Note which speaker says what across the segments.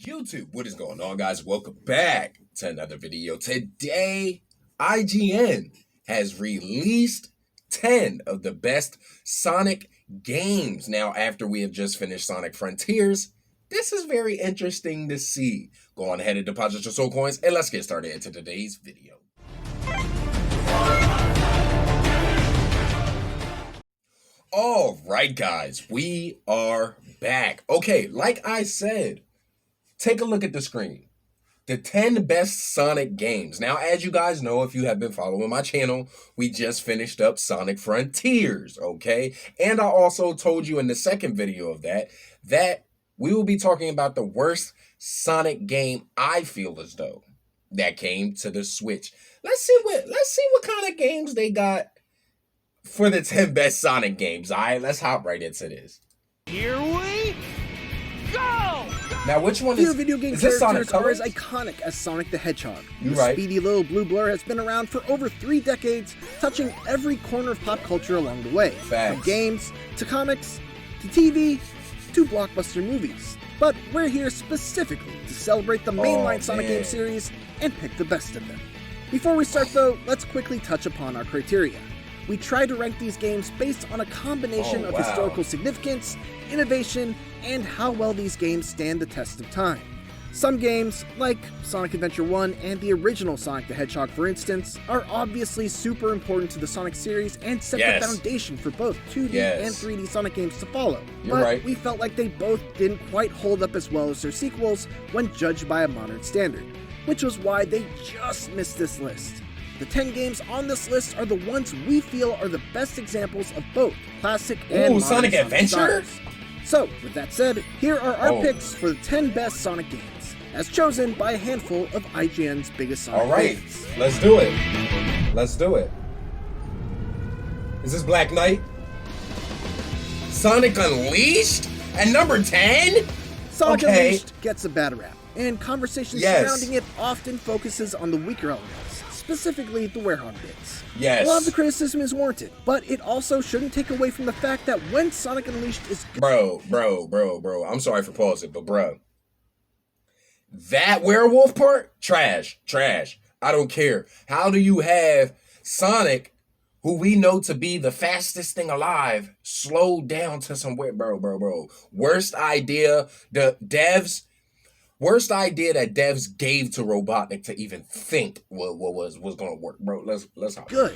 Speaker 1: YouTube, what is going on, guys? Welcome back to another video. Today, IGN has released 10 of the best Sonic games. Now, after we have just finished Sonic Frontiers, this is very interesting to see. Go on ahead and deposit your soul coins, and let's get started into today's video. All right, guys, we are back. Okay, like I said, take a look at the screen. The 10 best Sonic games. Now, as you guys know, if you have been following my channel, we just finished up Sonic Frontiers, okay? And I also told you in the second video of that we will be talking about the worst Sonic game I feel as though that came to the Switch. Let's see what kind of games they got for the 10 best Sonic games. All right, let's hop right into this.
Speaker 2: Here we go!
Speaker 1: Now, which one is
Speaker 3: video game
Speaker 1: is this? Sonic
Speaker 3: characters are
Speaker 1: Colors?
Speaker 3: as iconic as Sonic the Hedgehog.
Speaker 1: You're
Speaker 3: The
Speaker 1: right.
Speaker 3: speedy little blue blur has been around for over 3 decades, touching every corner of pop culture along the way.
Speaker 1: Facts.
Speaker 3: From games, to comics, to TV, to blockbuster movies. But we're here specifically to celebrate the mainline Sonic game series and pick the best of them. Before we start though, let's quickly touch upon our criteria. We try to rank these games based on a combination of historical significance, innovation, and how well these games stand the test of time. Some games, like Sonic Adventure 1 and the original Sonic the Hedgehog for instance, are obviously super important to the Sonic series and set the foundation for both 2D and 3D Sonic games to follow. But we felt like they both didn't quite hold up as well as their sequels when judged by a modern standard, which was why they just missed this list. The 10 games on this list are the ones we feel are the best examples of both classic and modern
Speaker 1: Sonic Adventure?
Speaker 3: styles. So, with that said, here are our picks for the 10 best Sonic games, as chosen by a handful of IGN's biggest Sonic fans.
Speaker 1: Let's do it. Let's do it. Is this Black Knight? Sonic Unleashed at number 10?
Speaker 3: Sonic Unleashed gets a bad rap, and conversation surrounding it often focuses on the weaker elements, specifically the Werehog bits. A lot of the criticism is warranted, but it also shouldn't take away from the fact that when Sonic Unleashed is
Speaker 1: Bro, I'm sorry for pausing, but bro, that werewolf part? Trash. I don't care. How do you have Sonic, who we know to be the fastest thing alive, slowed down to some bro. Worst idea that devs gave to Robotnik to even think what was gonna work, bro. Let's hop.
Speaker 3: Good.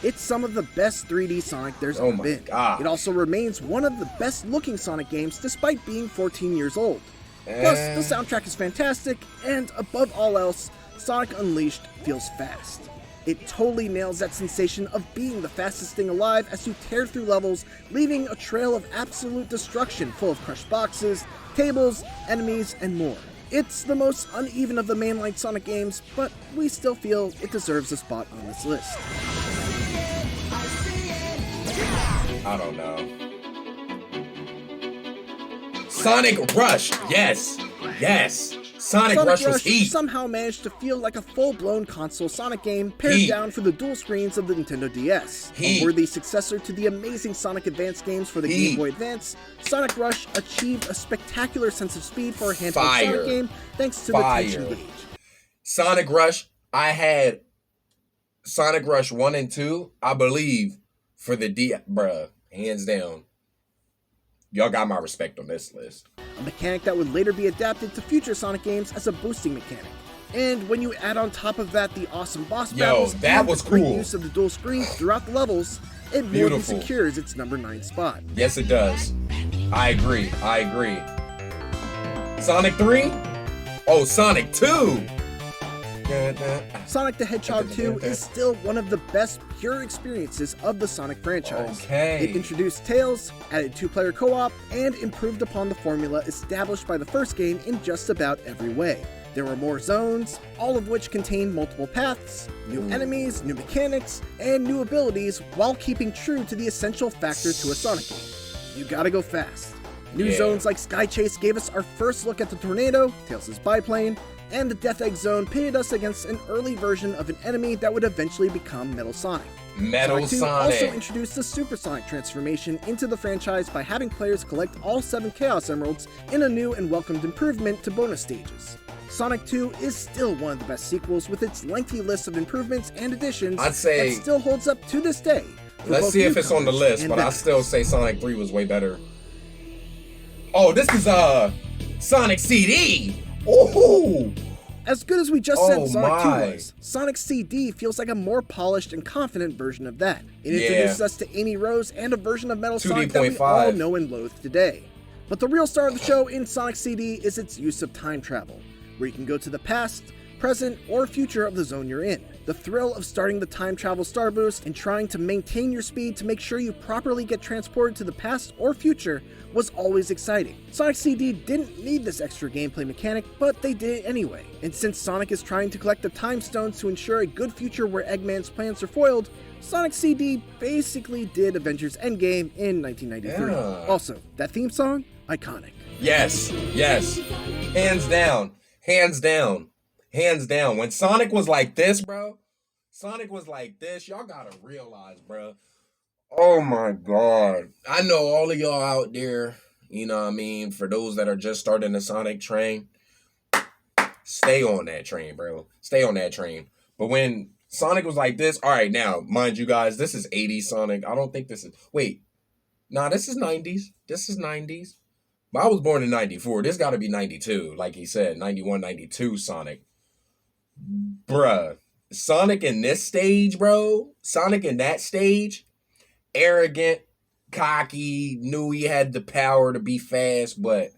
Speaker 3: It's some of the best 3D Sonic there's ever been.
Speaker 1: God.
Speaker 3: It also remains one of the best looking Sonic games despite being 14 years old. Plus, the soundtrack is fantastic, and above all else, Sonic Unleashed feels fast. It totally nails that sensation of being the fastest thing alive as you tear through levels, leaving a trail of absolute destruction full of crushed boxes, tables, enemies, and more. It's the most uneven of the mainline Sonic games, but we still feel it deserves a spot on this list.
Speaker 1: I don't know. Sonic Rush, yes. Sonic Rush was heat.
Speaker 3: Somehow managed to feel like a full-blown console Sonic game pared down for the dual screens of the Nintendo DS. A worthy successor to the amazing Sonic Advance games for the Game Boy Advance, Sonic Rush achieved a spectacular sense of speed for a handheld Sonic game thanks to the tension gauge.
Speaker 1: Sonic Rush, I had Sonic Rush 1 and 2, I believe, for the bruh, hands down. Y'all got my respect on this list.
Speaker 3: A mechanic that would later be adapted to future Sonic games as a boosting mechanic. And when you add on top of that the awesome boss battles and the great use of the dual screens throughout the levels, it more than secures its number 9 spot.
Speaker 1: Yes, it does. I agree. Sonic 3? Oh, Sonic 2!
Speaker 3: Sonic the Hedgehog 2 is still one of the best pure experiences of the Sonic franchise. It introduced Tails, added 2-player co-op, and improved upon the formula established by the first game in just about every way. There were more zones, all of which contained multiple paths, new enemies, new mechanics, and new abilities while keeping true to the essential factor to a Sonic game. You gotta go fast. New zones like Sky Chase gave us our first look at the tornado, Tails' biplane, and the Death Egg Zone pitted us against an early version of an enemy that would eventually become Metal Sonic.
Speaker 1: Metal
Speaker 3: Sonic 2
Speaker 1: Sonic.
Speaker 3: also introduced the Super Sonic transformation into the franchise by having players collect all 7 Chaos Emeralds in a new and welcomed improvement to bonus stages. Sonic 2 is still one of the best sequels with its lengthy list of improvements and additions
Speaker 1: I'd say-
Speaker 3: that still holds up to this day. for
Speaker 1: Let's
Speaker 3: both
Speaker 1: see if it's on the
Speaker 3: newcomers
Speaker 1: list,
Speaker 3: and
Speaker 1: but I
Speaker 3: veterans.
Speaker 1: still say Sonic 3 was way better. Oh, this is Sonic CD. Oh,
Speaker 3: As good as we just
Speaker 1: Oh
Speaker 3: said Sonic 2
Speaker 1: my.
Speaker 3: was, Sonic CD feels like a more polished and confident version of that. It
Speaker 1: Yeah.
Speaker 3: introduces us to Amy Rose and a version of Metal Sonic that we
Speaker 1: 2D.5.
Speaker 3: all know and loathe today. But the real star of the show in Sonic CD is its use of time travel, where you can go to the past, present, or future of the zone you're in. The thrill of starting the time travel star boost and trying to maintain your speed to make sure you properly get transported to the past or future was always exciting. Sonic CD didn't need this extra gameplay mechanic, but they did it anyway. And since Sonic is trying to collect the time stones to ensure a good future where Eggman's plans are foiled, Sonic CD basically did Avengers Endgame in 1993.
Speaker 1: Yeah.
Speaker 3: Also, that theme song, iconic.
Speaker 1: yes, yes. Hands down. Hands down. Hands down. When Sonic was like this, bro. Sonic was like this. Y'all gotta realize, bro. Oh my God. I know all of y'all out there, you know what I mean? For those that are just starting the Sonic train, stay on that train, bro. Stay on that train. But when Sonic was like this, all right, now, mind you guys, this is 80s Sonic. I don't think this is, wait. Nah, this is 90s. This is 90s. But I was born in 94. This got to be 92, like he said, 91, 92 Sonic. Bruh. Sonic in this stage, bro. Sonic in that stage. Arrogant, cocky, knew he had the power to be fast, but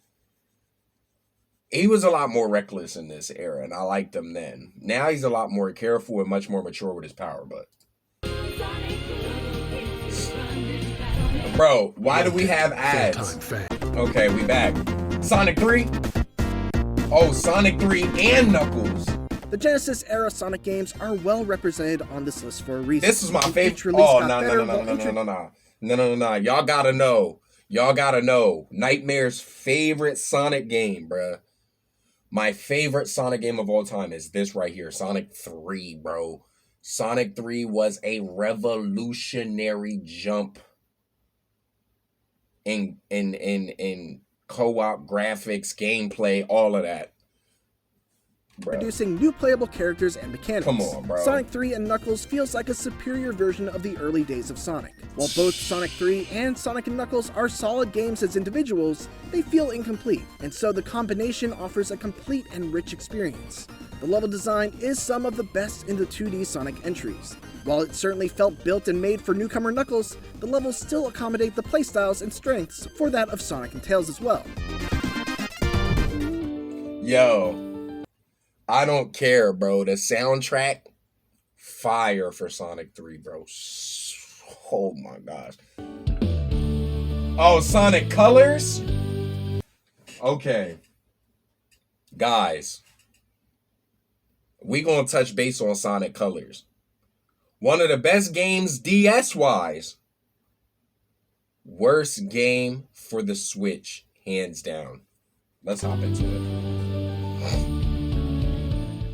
Speaker 1: he was a lot more reckless in this era, and I liked him then. Now he's a lot more careful and much more mature with his power, but... Bro, why do we have ads? Okay, we back. Sonic 3? Oh, Sonic 3 and Knuckles.
Speaker 3: The Genesis era Sonic games are well represented on this list for a reason.
Speaker 1: This is my
Speaker 3: Each
Speaker 1: favorite.
Speaker 3: release
Speaker 1: Oh,
Speaker 3: got
Speaker 1: no,
Speaker 3: better
Speaker 1: no, no,
Speaker 3: while
Speaker 1: no,
Speaker 3: each
Speaker 1: no, no, no, no, no, no, no. Y'all gotta know. Y'all gotta know. Nightmare's favorite Sonic game, bruh. My favorite Sonic game of all time is this right here, Sonic 3, bro. Sonic 3 was a revolutionary jump in co-op graphics, gameplay, all of that. Bro.
Speaker 3: Producing new playable characters and mechanics.
Speaker 1: Come on, bro.
Speaker 3: Sonic 3 and Knuckles feels like a superior version of the early days of Sonic. While both Sonic 3 and Sonic and Knuckles are solid games as individuals, they feel incomplete, and so the combination offers a complete and rich experience. The level design is some of the best in the 2D Sonic entries. While it certainly felt built and made for newcomer Knuckles, the levels still accommodate the playstyles and strengths for that of Sonic and Tails as well.
Speaker 1: Yo. I don't care, bro. The soundtrack, fire for Sonic 3, bro. Oh my gosh. Oh, Sonic Colors? Okay. Guys, we gonna touch base on Sonic Colors. One of the best games DS-wise. Worst game for the Switch, hands down. Let's hop into it.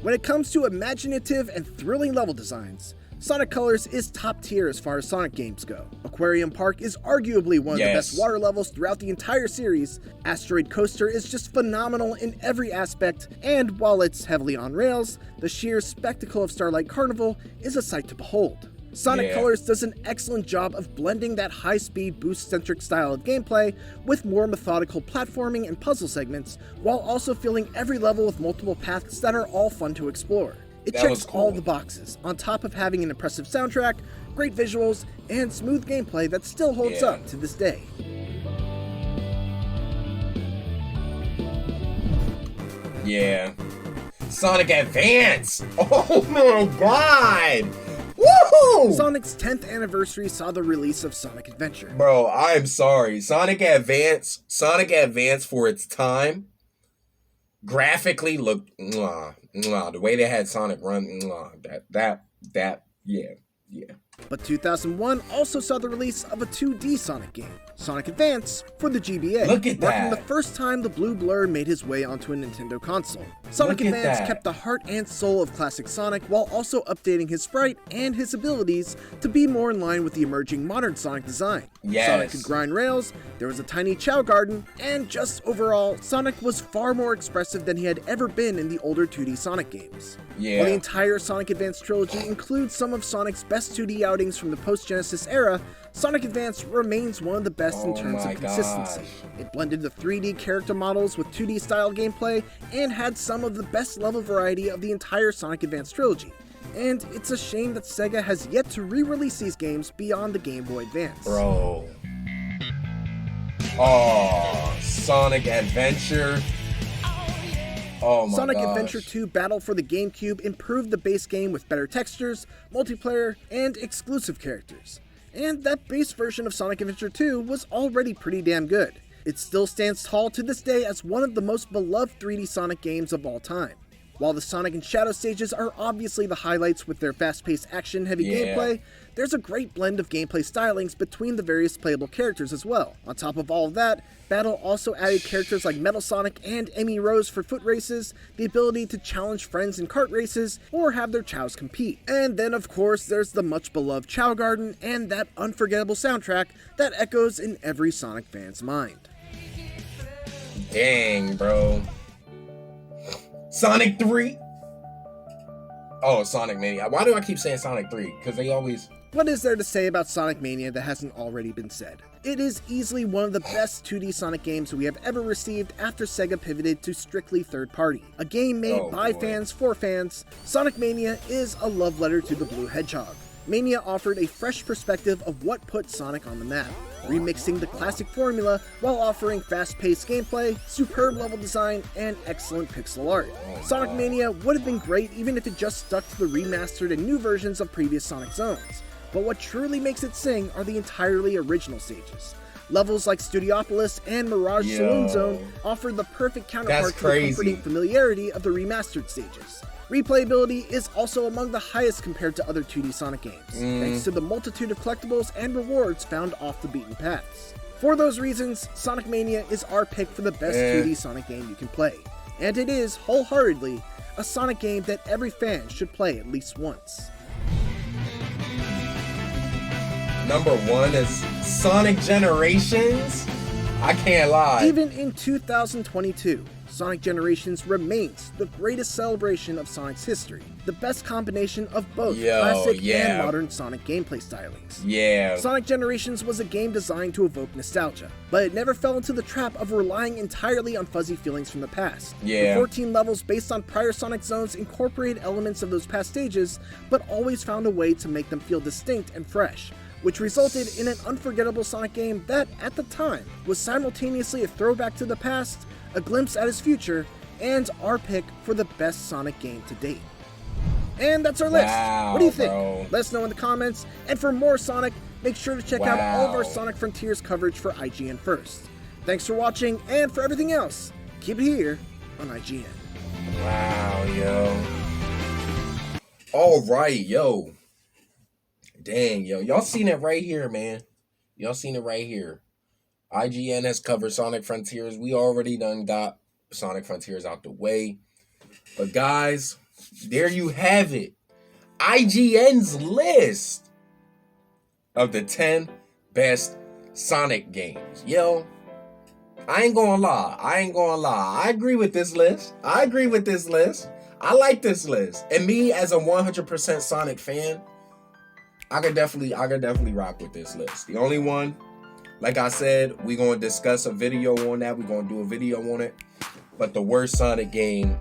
Speaker 3: When it comes to imaginative and thrilling level designs, Sonic Colors is top tier as far as Sonic games go. Aquarium Park is arguably one of the best water levels throughout the entire series. Asteroid Coaster is just phenomenal in every aspect, and while it's heavily on rails, the sheer spectacle of Starlight Carnival is a sight to behold. Sonic Colors does an excellent job of blending that high-speed boost-centric style of gameplay with more methodical platforming and puzzle segments, while also filling every level with multiple paths that are all fun to explore. It checks all the boxes, on top of having an impressive soundtrack, great visuals, and smooth gameplay that still holds up to this day.
Speaker 1: Yeah. Sonic Advance! Oh my god! Woohoo!
Speaker 3: Sonic's 10th anniversary saw the release of Sonic Adventure.
Speaker 1: Bro, I'm sorry. Sonic Advance for its time, graphically looked, the way they had Sonic run, yeah.
Speaker 3: But 2001 also saw the release of a 2D Sonic game, Sonic Advance, for the GBA,
Speaker 1: Look at
Speaker 3: marking
Speaker 1: that.
Speaker 3: the first time the blue blur made his way onto a Nintendo console. Sonic
Speaker 1: Look at
Speaker 3: Advance
Speaker 1: that.
Speaker 3: kept the heart and soul of classic Sonic while also updating his sprite and his abilities to be more in line with the emerging modern Sonic design.
Speaker 1: Yes.
Speaker 3: Sonic could grind rails, there was a tiny Chow Garden, and just overall, Sonic was far more expressive than he had ever been in the older 2D Sonic games.
Speaker 1: Yeah.
Speaker 3: While the entire Sonic Advance trilogy includes some of Sonic's best 2D outings from the post-Genesis era, Sonic Advance remains one of the best in
Speaker 1: Oh
Speaker 3: terms
Speaker 1: my
Speaker 3: of consistency.
Speaker 1: gosh.
Speaker 3: It blended the 3D character models with 2D style gameplay and had some of the best level variety of the entire Sonic Advance trilogy. And it's a shame that Sega has yet to re-release these games beyond the Game Boy Advance.
Speaker 1: Bro. Oh, Sonic Adventure. Oh my
Speaker 3: Sonic
Speaker 1: gosh.
Speaker 3: Adventure 2 Battle for the GameCube improved the base game with better textures, multiplayer, and exclusive characters. And that base version of Sonic Adventure 2 was already pretty damn good. It still stands tall to this day as one of the most beloved 3D Sonic games of all time. While the Sonic and Shadow stages are obviously the highlights with their fast-paced action-heavy gameplay, there's a great blend of gameplay stylings between the various playable characters as well. On top of all of that, Battle also added characters like Metal Sonic and Emmy Rose for foot races, the ability to challenge friends in kart races, or have their chows compete. And then of course there's the much beloved Chow Garden and that unforgettable soundtrack that echoes in every Sonic fan's mind.
Speaker 1: Dang, bro. Sonic 3? Oh, Sonic Mania. Why do I keep saying Sonic 3? Because they always...
Speaker 3: What is there to say about Sonic Mania that hasn't already been said? It is easily one of the best 2D Sonic games we have ever received after Sega pivoted to strictly third-party. A game made by fans for fans, Sonic Mania is a love letter to the Blue Hedgehog. Mania offered a fresh perspective of what put Sonic on the map, remixing the classic formula while offering fast-paced gameplay, superb level design, and excellent pixel art. Sonic Mania would have been great even if it just stuck to the remastered and new versions of previous Sonic zones. But what truly makes it sing are the entirely original stages. Levels like Studiopolis and Mirage Saloon Zone offer the perfect counterpart to the comforting familiarity of the remastered stages. Replayability is also among the highest compared to other 2D Sonic games, thanks to the multitude of collectibles and rewards found off the beaten paths. For those reasons, Sonic Mania is our pick for the best 2D Sonic game you can play. And it is, wholeheartedly, a Sonic game that every fan should play at least once.
Speaker 1: Number 1 is Sonic Generations? I can't lie.
Speaker 3: Even in 2022, Sonic Generations remains the greatest celebration of Sonic's history. The best combination of both classic and modern Sonic gameplay stylings. Sonic Generations was a game designed to evoke nostalgia, but it never fell into the trap of relying entirely on fuzzy feelings from the past. The 14 levels based on prior Sonic zones incorporated elements of those past stages, but always found a way to make them feel distinct and fresh, which resulted in an unforgettable Sonic game that, at the time, was simultaneously a throwback to the past, a glimpse at his future, and our pick for the best Sonic game to date. And that's our list. What do you think? Let us know in the comments, and for more Sonic, make sure to check out all of our Sonic Frontiers coverage for IGN first. Thanks for watching, and for everything else, keep it here on IGN.
Speaker 1: Wow, yo. Alright, yo. Dang, yo. Y'all seen it right here, man. Y'all seen it right here. IGN has covered Sonic Frontiers. We already done got Sonic Frontiers out the way. But guys, there you have it. IGN's list of the 10 best Sonic games. Yo, I ain't gonna lie. I agree with this list. I like this list. And me as a 100% Sonic fan, I could definitely rock with this list. The only one, like I said, we're going to discuss a video on that. We're going to do a video on it. But the worst Sonic game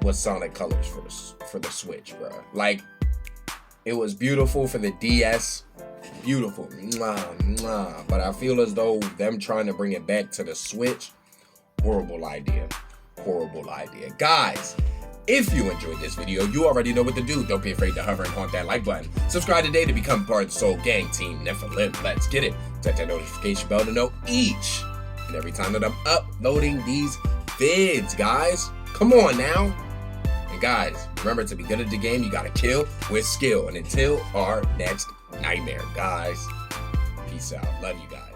Speaker 1: was Sonic Colors for the Switch, bro. Like, it was beautiful for the DS. Beautiful. But I feel as though them trying to bring it back to the Switch, horrible idea. Guys, if you enjoyed this video, you already know what to do. Don't be afraid to hover and haunt that like button. Subscribe today to become part of the Soul Gang Team Nephilim. Let's get it. Set that notification bell to know each and every time that I'm uploading these vids, guys. Come on now. And guys, remember, to be good at the game, you gotta kill with skill. And until our next nightmare, guys, peace out. Love you guys.